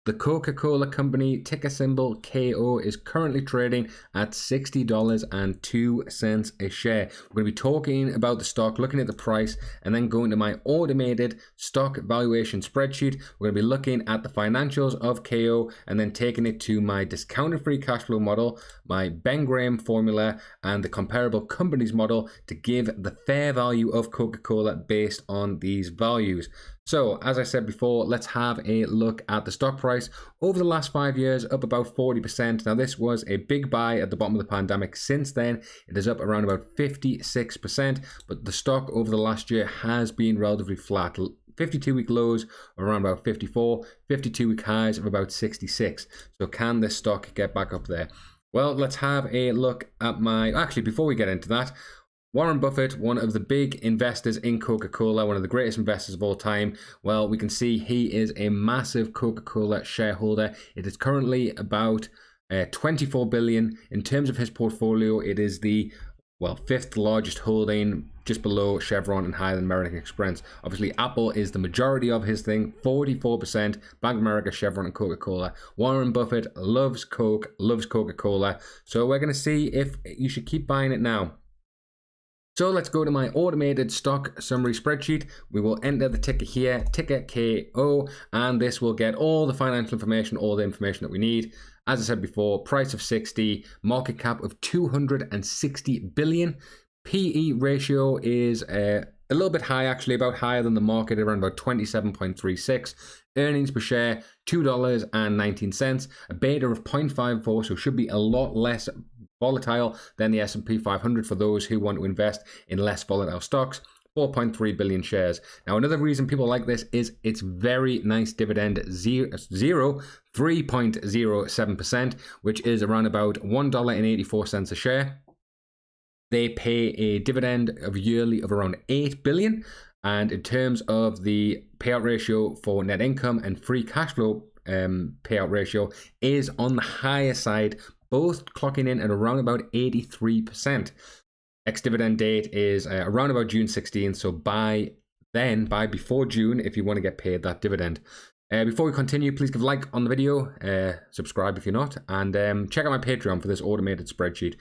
The Coca-Cola company, ticker symbol KO, is currently trading at $60.02 a share. We're going to be talking about the stock, looking at the price, and then going to my automated stock valuation spreadsheet. We're going to be looking at the financials of KO and then taking it to my discounted free cash flow model, my Ben Graham formula, and the comparable companies model to give the fair value of Coca-Cola based on these values. So, as I said before, let's have a look at the stock price. Over the last 5 years, up about 40%. Now, this was a big buy at the bottom of the pandemic. Since then, it is up around about 56%, but the stock over the last year has been relatively flat. 52-week lows are around about 54, 52-week highs of about 66. So, can this stock get back up there? Well, let's have a look at actually, before we get into that, Warren Buffett, one of the big investors in Coca-Cola, one of the greatest investors of all time. Well, we can see he is a massive Coca-Cola shareholder. It is currently about 24 billion. In terms of his portfolio, it is the fifth largest holding, just below Chevron and higher than American Express. Obviously, Apple is the majority of his thing, 44%, Bank of America, Chevron, and Coca-Cola. Warren Buffett loves Coke, loves Coca-Cola. So we're going to see if you should keep buying it now. So let's go to my automated stock summary spreadsheet. We will enter the ticker here, ticker KO, and this will get all the financial information, all the information that we need. As I said before, price of 60, market cap of 260 billion. PE ratio is a little bit high, actually, about higher than the market, around about 27.36. Earnings per share, $2.19. A beta of 0.54, so should be a lot less volatile than the S&P 500 for those who want to invest in less volatile stocks. 4.3 billion shares. Now, another reason people like this is its very nice dividend, 3.07%, which is around about $1.84 a share. They pay a dividend of yearly of around 8 billion. And in terms of the payout ratio for net income and free cash flow payout ratio is on the higher side, both clocking in at around about 83%. Ex-dividend date is around about June 16th, so buy before June if you want to get paid that dividend. Before we continue, please give a like on the video, subscribe if you're not, and check out my Patreon for this automated spreadsheet.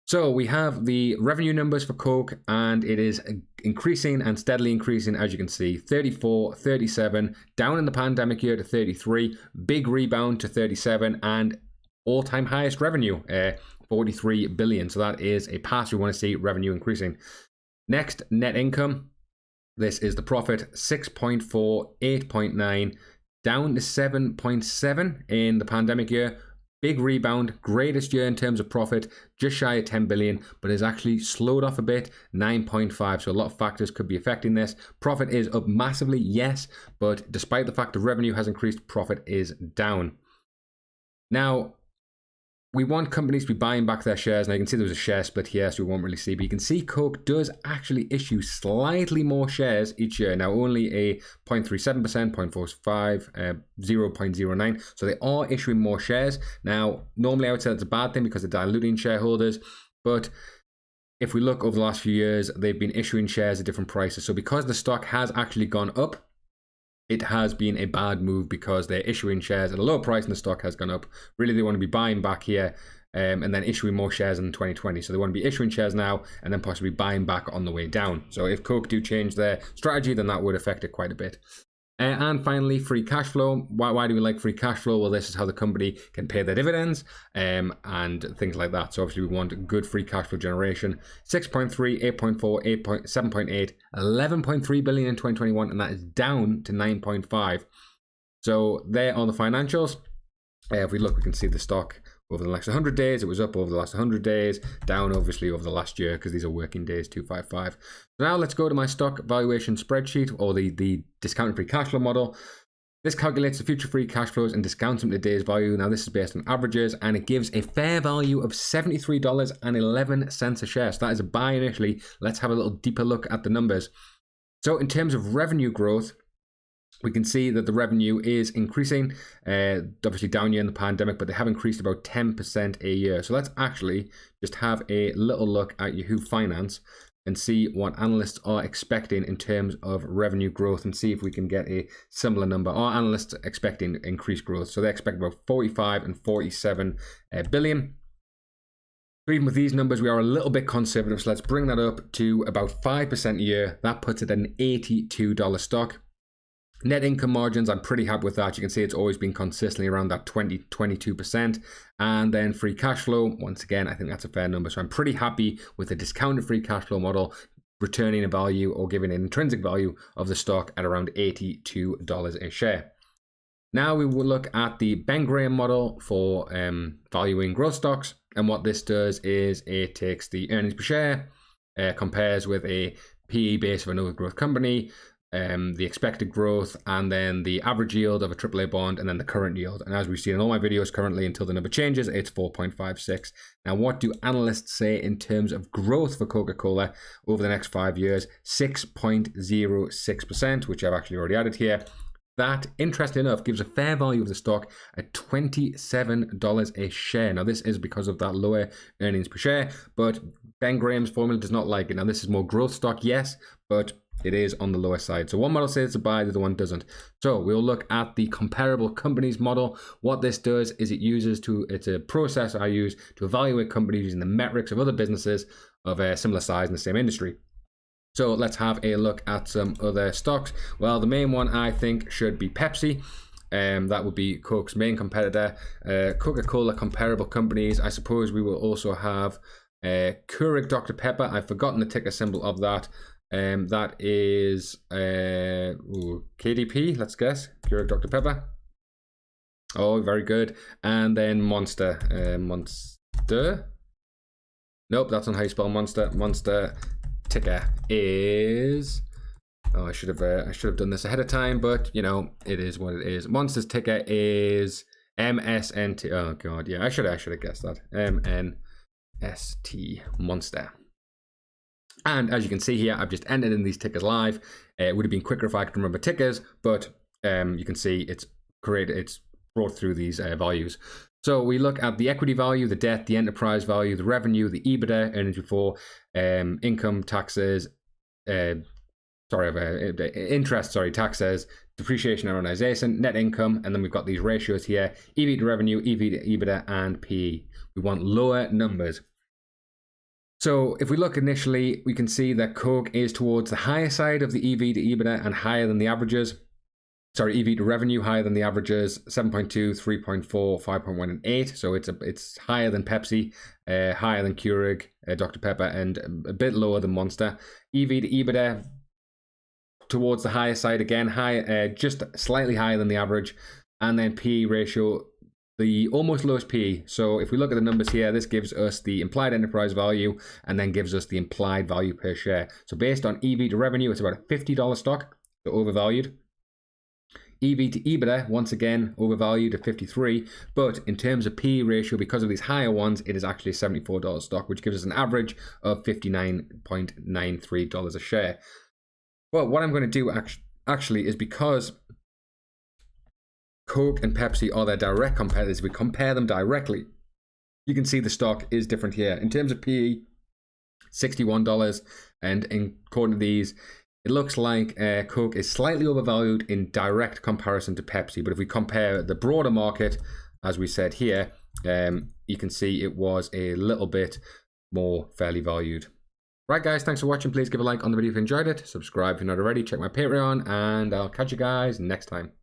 So we have the revenue numbers for Coke, and it is increasing and steadily increasing, as you can see. 34, 37, down in the pandemic year to 33, big rebound to 37, and all-time highest revenue, 43 billion. So that is a pass. We want to see revenue increasing. Next, net income. This is the profit, 6.4, 8.9, down to 7.7 in the pandemic year. Big rebound, greatest year in terms of profit, just shy of 10 billion, but has actually slowed off a bit, 9.5. So a lot of factors could be affecting this. Profit is up massively, yes, but despite the fact that revenue has increased, profit is down. Now, we want companies to be buying back their shares. Now you can see there was a share split here, so we won't really see, but you can see Coke does actually issue slightly more shares each year. Now only a 0.37%, 0.45, 0.09. So they are issuing more shares. Now, normally I would say that's a bad thing because they're diluting shareholders, but if we look over the last few years, they've been issuing shares at different prices. So because the stock has actually gone up, it has been a bad move because they're issuing shares at a lower price and the stock has gone up. Really, they want to be buying back here and then issuing more shares in 2020. So they want to be issuing shares now and then possibly buying back on the way down. So if Coke do change their strategy, then that would affect it quite a bit. And finally, free cash flow. Why do we like free cash flow? Well, this is how the company can pay their dividends and things like that. So obviously we want good free cash flow generation. 6.3, 8.4, 7.8, 11.3 billion in 2021, and that is down to 9.5. So there are the financials. If we look, we can see the stock over the last 100 days. It was up over the last 100 days, down obviously over the last year because these are working days, 255. So now let's go to my stock valuation spreadsheet, or the discounted free cash flow model. This calculates the future free cash flows and discounts them to today's value. Now this is based on averages, and it gives a fair value of $73.11 a share. So that is a buy initially. Let's have a little deeper look at the numbers. So in terms of revenue growth, we can see that the revenue is increasing, obviously down year in the pandemic, but they have increased about 10% a year. So let's actually just have a little look at Yahoo Finance. and see what analysts are expecting in terms of revenue growth and see if we can get a similar number. Our analysts are expecting increased growth. So they expect about 45 and 47 billion. Even with these numbers, we are a little bit conservative. So let's bring that up to about 5% a year. That puts it at an $82 stock. Net income margins, I'm pretty happy with that. You can see it's always been consistently around that 22%. And then free cash flow, once again, I think that's a fair number. So I'm pretty happy with the discounted free cash flow model, returning a value or giving an intrinsic value of the stock at around $82 a share. Now we will look at the Ben Graham model for valuing growth stocks. And what this does is it takes the earnings per share, compares with a PE base of another growth company, the expected growth, and then the average yield of a AAA bond, and then the current yield. And as we've seen in all my videos currently, until the number changes, it's 4.56. Now, what do analysts say in terms of growth for Coca-Cola over the next 5 years? 6.06%, which I've actually already added here. That, interesting enough, gives a fair value of the stock at $27 a share. Now, this is because of that lower earnings per share, but Ben Graham's formula does not like it. Now, this is more growth stock, yes, but it is on the lower side. So one model says it's a buy, the other one doesn't. So we'll look at the comparable companies model. What this does is it's a process I use to evaluate companies using the metrics of other businesses of a similar size in the same industry. So let's have a look at some other stocks. Well, the main one I think should be Pepsi. That would be Coke's main competitor. Coca-Cola comparable companies. I suppose we will also have Keurig Dr. Pepper. I've forgotten the ticker symbol of that. That is KDP, let's guess. Keurig Dr. Pepper. Oh, very good. And then Monster. Monster? Nope, that's not how you spell Monster. Monster ticker is... Oh, I should have done this ahead of time, but you know, it is what it is. Monster's ticker is MSNT. Oh god, yeah, I should have guessed that. MNST, Monster. And as you can see here, I've just entered in these tickers live. It would have been quicker if I could remember tickers, but you can see it's brought through these values. So we look at the equity value, the debt, the enterprise value, the revenue, the EBITDA, earnings before, income, taxes, interest, taxes, depreciation, amortization, net income, and then we've got these ratios here: EV to revenue, EV to EBITDA, and PE. We want lower numbers. So if we look initially, we can see that Coke is towards the higher side of the EV to EBITDA and higher than the averages. Sorry, EV to revenue higher than the averages: 7.2, 3.4, 5.1, and 8. So it's higher than Pepsi, higher than Keurig, Dr. Pepper, and a bit lower than Monster. EV to EBITDA towards the higher side again, just slightly higher than the average, and then PE ratio, the almost lowest PE. So if we look at the numbers here, this gives us the implied enterprise value and then gives us the implied value per share. So based on EV to revenue, it's about a $50 stock, so overvalued. EV to EBITDA, once again, overvalued at 53. But in terms of PE ratio, because of these higher ones, it is actually a $74 stock, which gives us an average of $59.93 a share. Well, what I'm going to do actually is, because Coke and Pepsi are their direct competitors, we compare them directly. You can see the stock is different here. In terms of PE, $61, and according to these, it looks like Coke is slightly overvalued in direct comparison to Pepsi. But if we compare the broader market, as we said here, you can see it was a little bit more fairly valued. Right, guys, thanks for watching. Please give a like on the video if you enjoyed it. Subscribe if you're not already. Check my Patreon, and I'll catch you guys next time.